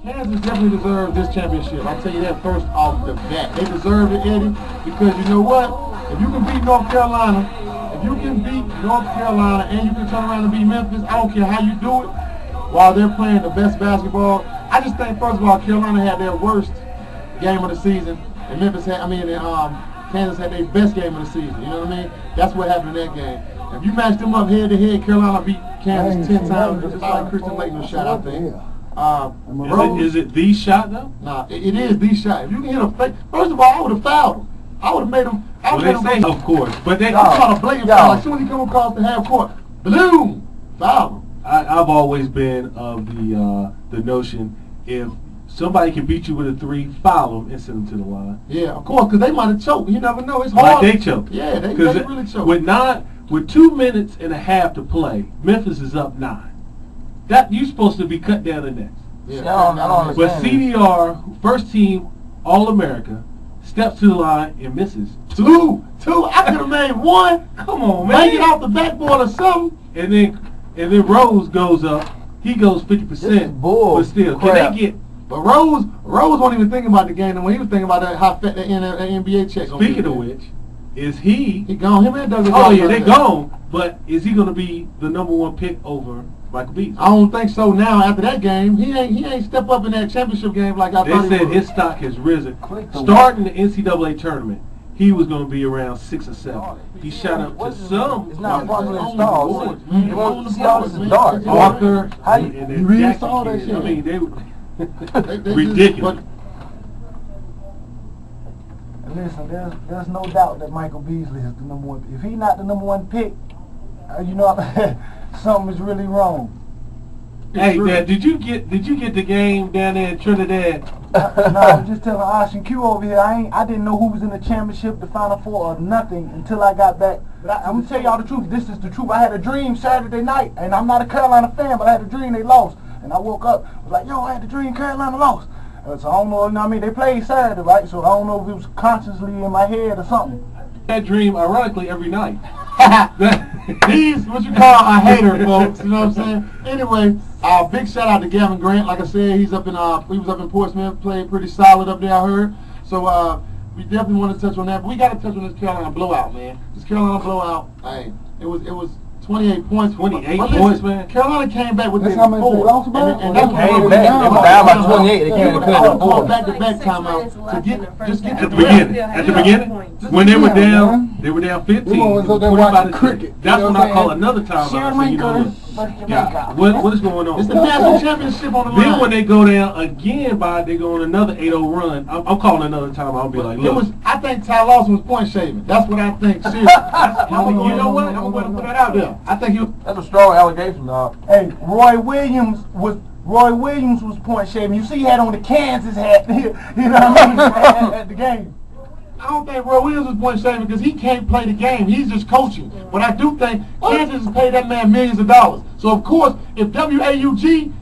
Kansas definitely deserves this championship. I'll tell you that first off the bat. They deserve it, Eddie, because you know what? If you can beat North Carolina, and you can turn around and beat Memphis, I don't care how you do it, while they're playing the best basketball. I just think, first of all, Carolina had their worst game of the season, and Kansas had their best game of the season. You know what I mean? That's what happened in that game. If you match them up head to head, Carolina beat Kansas 10 times, just like Christian Laettner's shot, I think. Is it the shot though? Nah, it is the shot. If you can hit a fake, first of all, I would have fouled him. I would have made him. Of course, but they call a blatant foul. As soon as he come across the half court, boom, foul him. I've always been of the notion, if somebody can beat you with a 3, foul them and send them to the line. Yeah, of course, because they might have choked. You never know. It's hard. Like they choked. Yeah, they really choked. With 2 minutes and a half to play, Memphis is up 9. That you're supposed to be cut down the next. Yeah, I don't understand. But CDR, first team All-America, steps to the line and misses. Two. I could have made 1. Come on, man. Make it off the backboard or something. And then Rose goes up. He goes 50%. But still, can they get? But Rose wasn't even thinking about the game. And when he was thinking about that, how fat that NBA check. Speaking of which, is he gone? Him and Douglas. Oh yeah, they gone. But is he going to be the #1 pick over Michael Beasley? I don't think so. Now after that game, he ain't step up in that championship game like I thought he would. They said his stock has risen. Starting the NCAA tournament, he was going to be around 6 or 7. He shot up to some. It's not possible to stars. You want to see all this dark. Walker. You really saw that shit. I mean, they were ridiculous. Listen, there's no doubt that Michael Beasley is the #1. If he's not the #1 pick, something is really wrong. Hey, Dad, did you get the game down there in Trinidad? No, I was just telling Austin Q over here. I didn't know who was in the championship, the Final Four, or nothing until I got back. But I'm gonna tell y'all the truth. This is the truth. I had a dream Saturday night, and I'm not a Carolina fan, but I had a dream they lost. And I woke up, was like, yo, I had a dream Carolina lost. So I don't know. I mean, they played Saturday, right? So I don't know if it was consciously in my head or something. That dream, ironically, every night. He's what you call a hater, folks. You know what I'm saying? Anyway, big shout out to Gavin Grant. Like I said, he was up in Portsmouth, played pretty solid up there, I heard. So we definitely want to touch on that. But we got to touch on this Carolina blowout, man. This Carolina blowout, hey, it was 28 points. 28 points, man. Carolina came back with that's how many they lost by? And that's they came back. They were down by 28. They came back back-to-back timeout to get at the beginning. At the beginning, when they were down 15. That's when I call another timeout. What is going on? It's the national championship on the line. Then when they go down again they go on another 8-0 run. I'm calling another timeout. I'll be like, look. I think Ty Lawson was point shaving. That's what I think. Seriously. You know what? I'm going to put that out there. I think that's a strong allegation, dog. Hey, Roy Williams was point shaving. You see, he had on the Kansas hat. You know what I mean? At the game. I don't think Roy Williams was point shaving because he can't play the game. He's just coaching. But I do think Kansas has paid that man millions of dollars. So of course, if WAUG,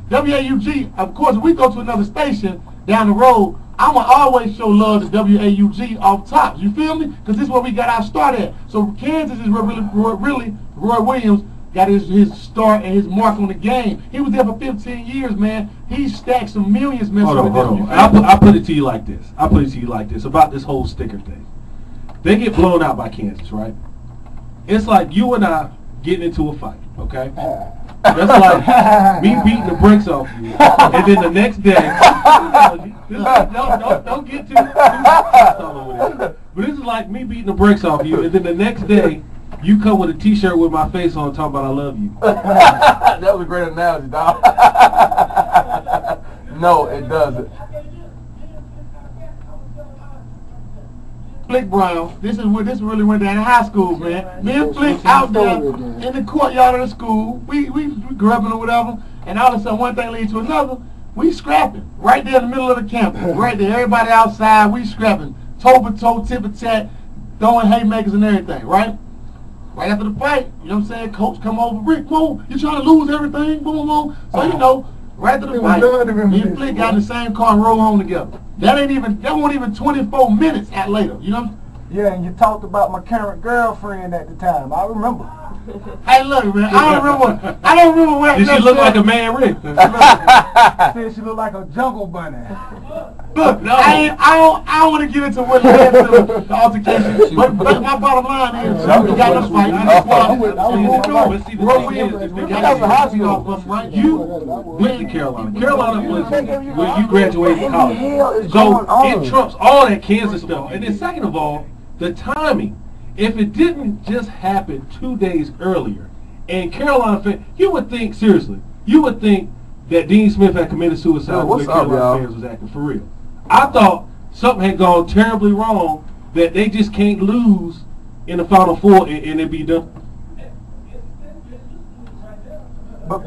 of course, if we go to another station down the road, I'm going to always show love to WAUG off top. You feel me? Because this is where we got our start at. So Kansas is where really Roy Williams got his start and his mark on the game. He was there for 15 years, man. He stacked some millions, man. Hold on. I'll put it to you like this. About this whole sticker thing. They get blown out by Kansas, right? It's like you and I getting into a fight, okay? That's like me beating the brakes off you, and then the next day, don't get too over there. But this is like me beating the brakes off you, and then the next day, you come with a T-shirt with my face on talking about I love you. That was a great analogy, dog. No, it doesn't. Flick Brown, this really went down in high school, man. Me and Flick out there in the courtyard of the school. We grubbing or whatever, and all of a sudden one thing leads to another. We scrapping right there in the middle of the campus, right there. Everybody outside, we scrapping, toe to toe, tip to tat, throwing haymakers and everything, right? Right after the fight, you know what I'm saying? Coach come over, Rick, boom, you trying to lose everything, boom, boom. So you know, right after the fight, me and Flick got in the same car and rode home together. That wasn't even 24 minutes later, you know? Yeah, and you talked about my current girlfriend at the time. I remember. Hey, look, man. I don't remember what. Did she look like a man, Rick? Said she looked like a jungle bunny. Look, no. I don't want to get into what led to the altercation, but my bottom line is we got to fight. You went to Carolina. Carolina was where you graduated college. So it trumps all that Kansas stuff. And then second of all, the timing. If it didn't just happen 2 days earlier, and Carolina fans, you would think, seriously, you would think that Dean Smith had committed suicide the way Carolina fans was acting, for real. I thought something had gone terribly wrong, that they just can't lose in the Final Four and it be done. But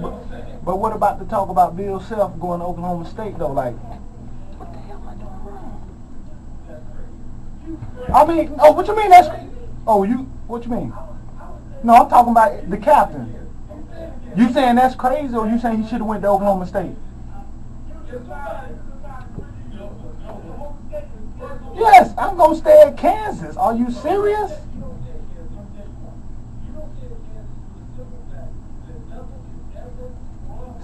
what about the talk about Bill Self going to Oklahoma State, though? Like, what the hell am I doing wrong? I mean, oh, what you mean that's... Oh, what you mean? No, I'm talking about the captain. You saying that's crazy, or you saying he should have went to Oklahoma State? Yes, I'm going to stay at Kansas. Are you serious?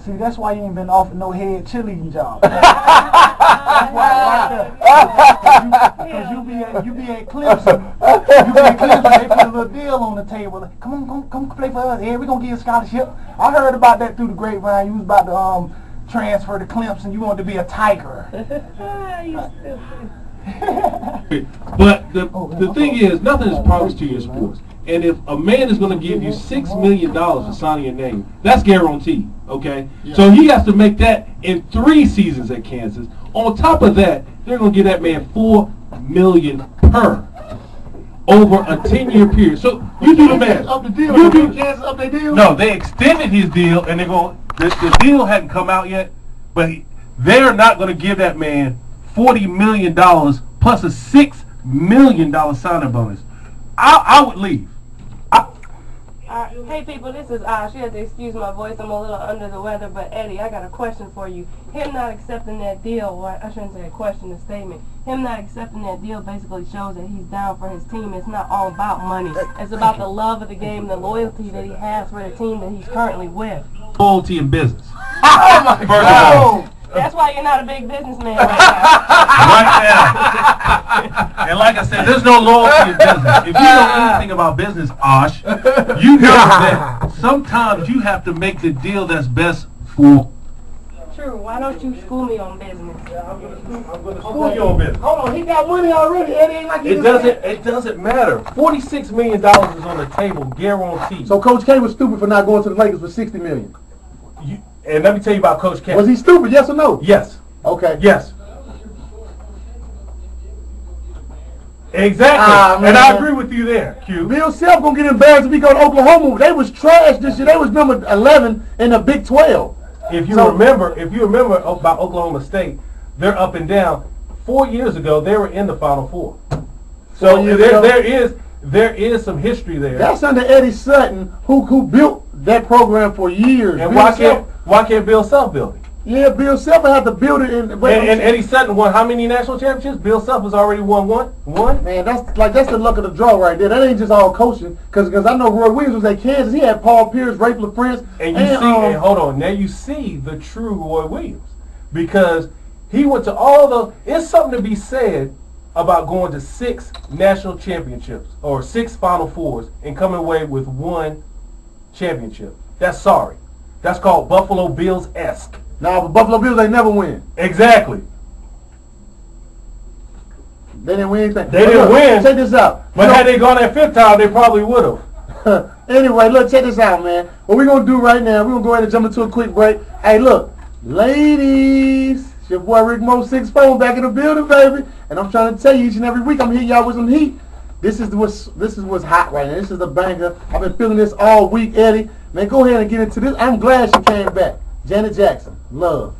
See, that's why you ain't been offered no head cheerleading job. That's why right there. Because you be at Clemson. You be at Clemson, they put a little deal on the table. Like, come play for us. Yeah, we're going to give you a scholarship. I heard about that through the grapevine. You was about to transfer to Clemson. You wanted to be a Tiger. You stupid. But the thing is, nothing is promised to you in sports. And if a man is going to give you $6 million for signing your name, that's guaranteed, okay? Yeah. So he has to make that in 3 seasons at Kansas. On top of that, they're going to give that man $4 million per over a 10-year period. So you do the math. Up the deal. You do Kansas up their deal. No, they extended his deal, and they're going. The deal hadn't come out yet, but they're not going to give that man $40 million plus a $6 million signing bonus. I would leave. Hey people, this is Ash. You have to excuse my voice. I'm a little under the weather, but Eddie, I got a question for you. Him not accepting that deal, or I shouldn't say a question, a statement. Him not accepting that deal basically shows that he's down for his team. It's not all about money. It's about the love of the game, the loyalty that he has for the team that he's currently with. Loyalty in business. Oh my God. That's why you're not a big businessman right now. And like I said, there's no loyalty in business. If you know anything about business, Osh, you know that sometimes you have to make the deal that's best for. True. Why don't you school me on business? I'm going to school you on business. Hold on, he got money already. It ain't like it doesn't matter. $46 million is on the table, guaranteed. So Coach K was stupid for not going to the Lakers for $60 million. And let me tell you about Coach K. Was he stupid, yes or no? Yes. Okay. Yes. Exactly. And I agree with you there, Q. Bill Self gonna get embarrassed if he go to Oklahoma. They was trash this year. They was number 11 in the Big 12. If you remember about Oklahoma State, they're up and down. 4 years ago, they were in the Final Four. So there is some history there. That's under Eddie Sutton, who built that program for years. And why can't Bill Self build it? Yeah, Bill Self had to build it. And Eddie Sutton won how many national championships? Bill Self has already won one. Man, that's the luck of the draw right there. That ain't just all coaching. Because I know Roy Williams was at Kansas. He had Paul Pierce, Rafe LaFrance. And hold on, now you see the true Roy Williams, because he went to all the. It's something to be said about going to 6 national championships or 6 Final Fours and coming away with 1 championship. That's sorry. That's called Buffalo Bills-esque. Nah, but Buffalo Bills, they never win. Exactly. They didn't win anything. They didn't win. Check this out. But had they gone that 5th time, they probably would have. Anyway, look, check this out, man. What we're going to do right now, we're going to go ahead and jump into a quick break. Hey, look, ladies, it's your boy Rick Mo 6'4" back in the building, baby. And I'm trying to tell you each and every week, I'm hitting y'all with some heat. This is what's hot right now. This is the banger. I've been feeling this all week, Eddie. Man, go ahead and get into this. I'm glad she came back. Janet Jackson, Love.